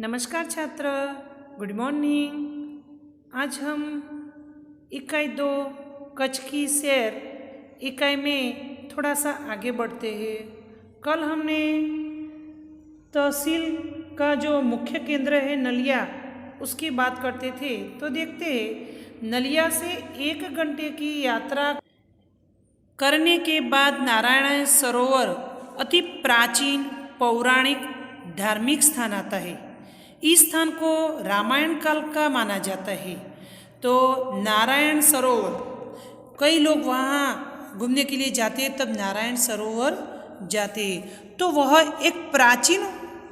नमस्कार छात्र, good morning. आज हम इकाई 2 कच्छ की सैर इकाई में थोड़ा सा आगे बढ़ते हैं। कल हमने तहसील का जो मुख्य केंद्र है नलिया, उसकी बात करते थे। तो देखते हैं, नलिया से 1 घंटे की यात्रा करने के बाद नारायण सरोवर अति प्राचीन पौराणिक धार्मिक स्थान आता है। इस स्थान को रामायण काल का माना जाता है। तो नारायण सरोवर, कई लोग वहाँ घूमने के लिए जाते हैं, तब नारायण सरोवर जाते हैं। तो वह एक प्राचीन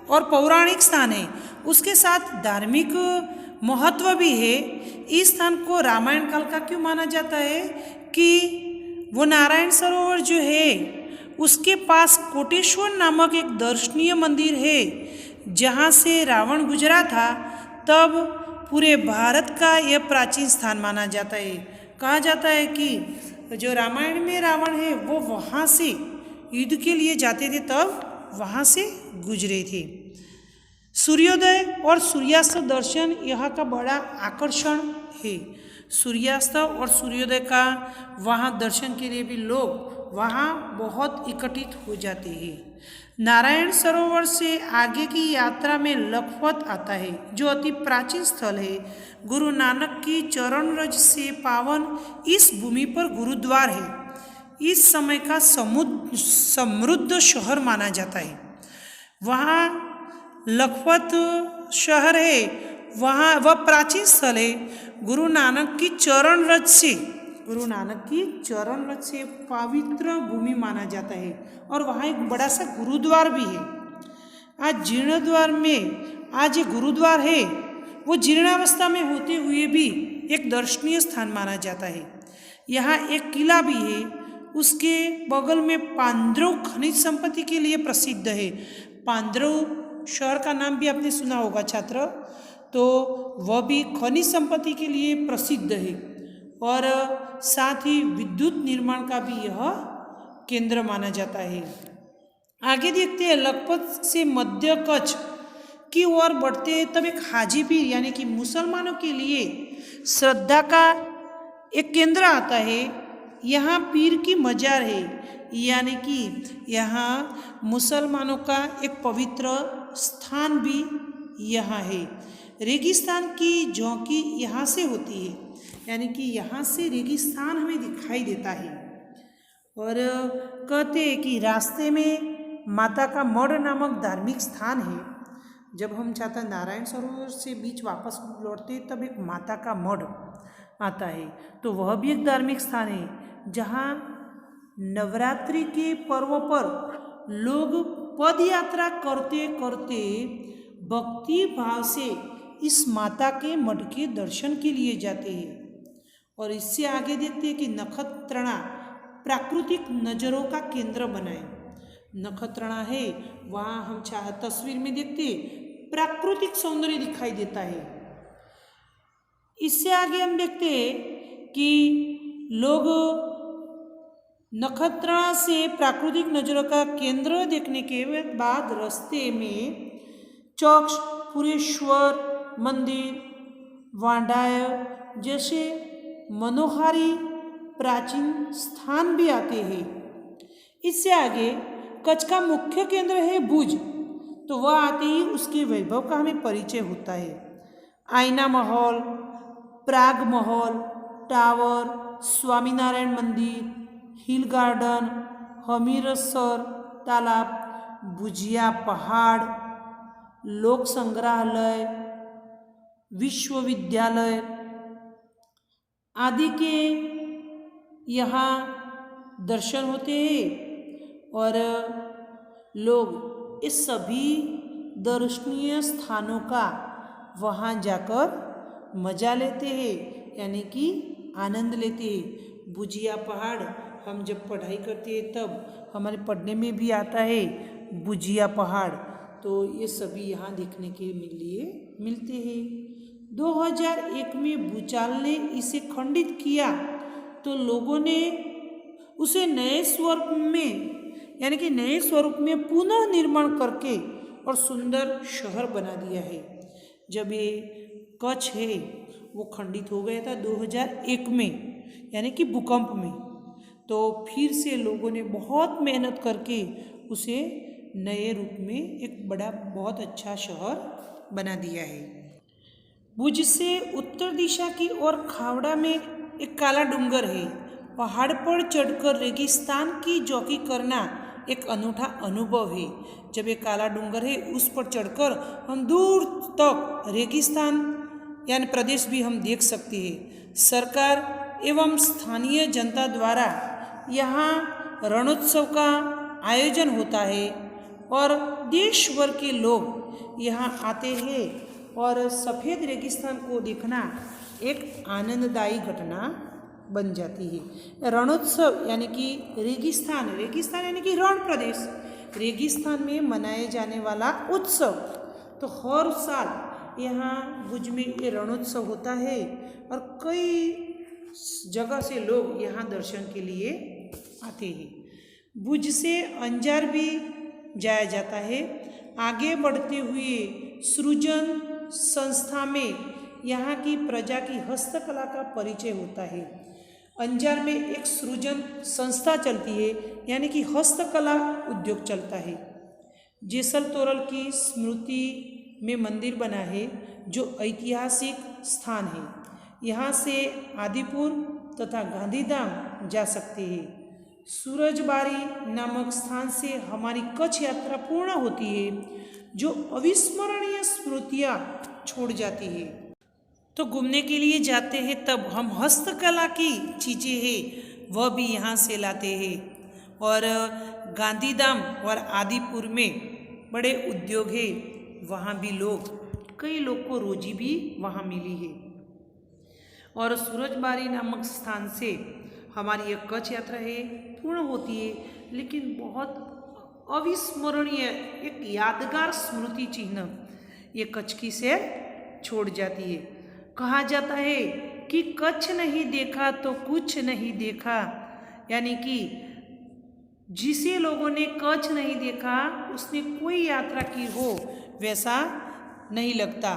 और पौराणिक स्थान है, उसके साथ धार्मिक महत्व भी है। इस स्थान को रामायण काल का क्यों माना जाता है कि वो नारायण सरोवर जो है उसके पास कोटेश्वर नामक एक दर्शनीय मंदिर है, जहाँ से रावण गुजरा था। तब पूरे भारत का यह प्राचीन स्थान माना जाता है। कहा जाता है कि जो रामायण में रावण है वो वहाँ से युद्ध के लिए जाते थे, तब वहाँ से गुजरे थे। सूर्योदय और सूर्यास्त दर्शन यहाँ का बड़ा आकर्षण है। सूर्यास्त और सूर्योदय का वहाँ दर्शन के लिए भी लोग वहाँ बहुत एकत्रित हो जाते हैं। नारायण सरोवर से आगे की यात्रा में लखपत आता है, जो अति प्राचीन स्थल है। गुरु नानक की चरण रज से पावन इस भूमि पर गुरुद्वार है। इस समय का समृद्ध शहर माना जाता है। वहाँ लखपत शहर है, वहाँ वह प्राचीन स्थल है। गुरु नानक की चरण रज से पवित्र भूमि माना जाता है, और वहाँ एक बड़ा सा गुरुद्वार भी है। आज जीर्णोद्वार में आज ये गुरुद्वार है, वो जीर्णावस्था में होते हुए भी एक दर्शनीय स्थान माना जाता है। यहाँ एक किला भी है, उसके बगल में पांद्रव खनिज संपत्ति के लिए प्रसिद्ध है। पांद्रव शहर का नाम भी आपने सुना होगा छात्र, तो वह भी खनिज संपत्ति के लिए प्रसिद्ध है, और साथ ही विद्युत निर्माण का भी यह केंद्र माना जाता है। आगे देखते हैं, लखपत से मध्य कच्छ की ओर बढ़ते हैं, तब एक हाजी पीर यानी कि मुसलमानों के लिए श्रद्धा का एक केंद्र आता है। यहाँ पीर की मजार है, यानी कि यहाँ मुसलमानों का एक पवित्र स्थान भी यहाँ है। रेगिस्तान की झोंकी यहाँ से होती है, यानी कि यहाँ से रेगिस्तान हमें दिखाई देता है। और कहते हैं कि रास्ते में माता का मढ़ नामक धार्मिक स्थान है। जब हम छात्र नारायण सरोवर से बीच वापस लौटते हैं, तब एक माता का मढ़ आता है, तो वह भी एक धार्मिक स्थान है, जहाँ नवरात्रि के पर्व पर लोग पद यात्रा करते करते भक्ति भाव से इस माता के मठ के दर्शन के लिए जाते हैं। और इससे आगे देखते हैं कि नखत्रणा प्राकृतिक नज़रों का केंद्र बनाए। नखत्रणा है, वहाँ हम तस्वीर में देखते प्राकृतिक सौंदर्य दिखाई देता है। इससे आगे हम देखते हैं कि लोग नखत्रणा से प्राकृतिक नज़रों का केंद्र देखने के बाद रास्ते में चौक्ष, पुरेश्वर मंदिर, वांडाय जैसे मनोहारी प्राचीन स्थान भी आते हैं। इससे आगे कच्छ का मुख्य केंद्र है भुज, तो वह आते ही उसके वैभव का हमें परिचय होता है। आईना महल, प्राग महल, टावर, स्वामीनारायण मंदिर, हिल गार्डन, हमीरसर तालाब, भुजिया पहाड़, लोक संग्रहालय, विश्वविद्यालय आदि के यहाँ दर्शन होते हैं, और लोग इस सभी दर्शनीय स्थानों का वहाँ जाकर मज़ा लेते हैं, यानी कि आनंद लेते हैं। भुजिया पहाड़, हम जब पढ़ाई करते हैं तब हमारे पढ़ने में भी आता है भुजिया पहाड़, तो ये सभी यहाँ देखने के लिए मिलते हैं। 2001 में भूचाल ने इसे खंडित किया, तो लोगों ने उसे नए स्वरूप में यानी कि नए स्वरूप में पुनः निर्माण करके और सुंदर शहर बना दिया है। जब ये कच्छ है वो खंडित हो गया था 2001 में, यानी कि भूकंप में। तो फिर से लोगों ने बहुत मेहनत करके उसे नए रूप में एक बड़ा बहुत अच्छा शहर बना दिया है। भुज से उत्तर दिशा की ओर खावड़ा में एक काला डूंगर है। पहाड़ पर चढ़कर रेगिस्तान की चौकी करना एक अनूठा अनुभव है। जब ये काला डूंगर है उस पर चढ़कर हम दूर तक रेगिस्तान यानी प्रदेश भी हम देख सकते हैं। सरकार एवं स्थानीय जनता द्वारा यहाँ रणोत्सव का आयोजन होता है और देश भर के लोग यहाँ आते हैं और सफ़ेद रेगिस्तान को देखना एक आनंददायी घटना बन जाती है। रणोत्सव यानी कि रेगिस्तान यानी कि रण प्रदेश, रेगिस्तान में मनाए जाने वाला उत्सव। तो हर साल यहाँ भुज में ये रणोत्सव होता है और कई जगह से लोग यहाँ दर्शन के लिए आते हैं। भुज से अंजार भी जाया जाता है। आगे बढ़ते हुए सृजन संस्था में यहाँ की प्रजा की हस्तकला का परिचय होता है। अंजार में एक सृजन संस्था चलती है, यानी कि हस्तकला उद्योग चलता है। जेसल तोरल की स्मृति में मंदिर बना है जो ऐतिहासिक स्थान है। यहाँ से आदिपुर तथा गांधीधाम जा सकते हैं। सूरजबारी नामक स्थान से हमारी कच्छ यात्रा पूर्ण होती है जो अविस्मरणीय स्मृतियाँ छोड़ जाती है। तो घूमने के लिए जाते हैं तब हम हस्तकला की चीज़ें हैं वह भी यहाँ से लाते हैं। और गांधीधाम और आदिपुर में बड़े उद्योग है, वहाँ भी कई लोग को रोजी भी वहाँ मिली है। और सूरजबारी नामक स्थान से हमारी यह कच्छ यात्रा है पूर्ण होती है, लेकिन बहुत अविस्मरणीय एक यादगार स्मृति चिन्ह ये कच्छ की से छोड़ जाती है। कहा जाता है कि कच्छ नहीं देखा तो कुछ नहीं देखा, यानी कि जिसे लोगों ने कच्छ नहीं देखा उसने कोई यात्रा की हो वैसा नहीं लगता।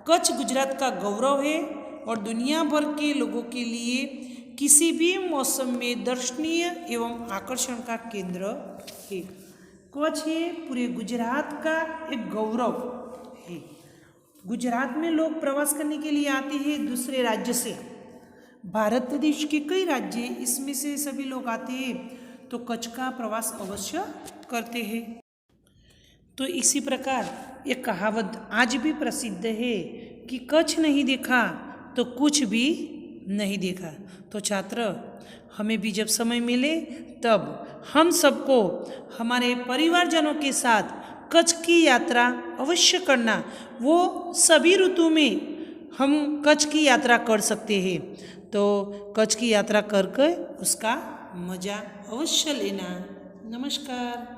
कच्छ गुजरात का गौरव है और दुनिया भर के लोगों के लिए किसी भी मौसम में दर्शनीय एवं आकर्षण का केंद्र है। कच्छ ये पूरे गुजरात का एक गौरव है। गुजरात में लोग प्रवास करने के लिए आते हैं दूसरे राज्य से। भारत देश के कई राज्य इसमें से सभी लोग आते हैं, तो कच्छ का प्रवास अवश्य करते हैं। तो इसी प्रकार एक कहावत आज भी प्रसिद्ध है कि कच्छ नहीं देखा तो कुछ भी नहीं देखा। तो छात्र, हमें भी जब समय मिले तब हम सबको हमारे परिवारजनों के साथ कच्छ की यात्रा अवश्य करना। वो सभी ऋतु में हम कच्छ की यात्रा कर सकते हैं, तो कच्छ की यात्रा करके उसका मज़ा अवश्य लेना। नमस्कार।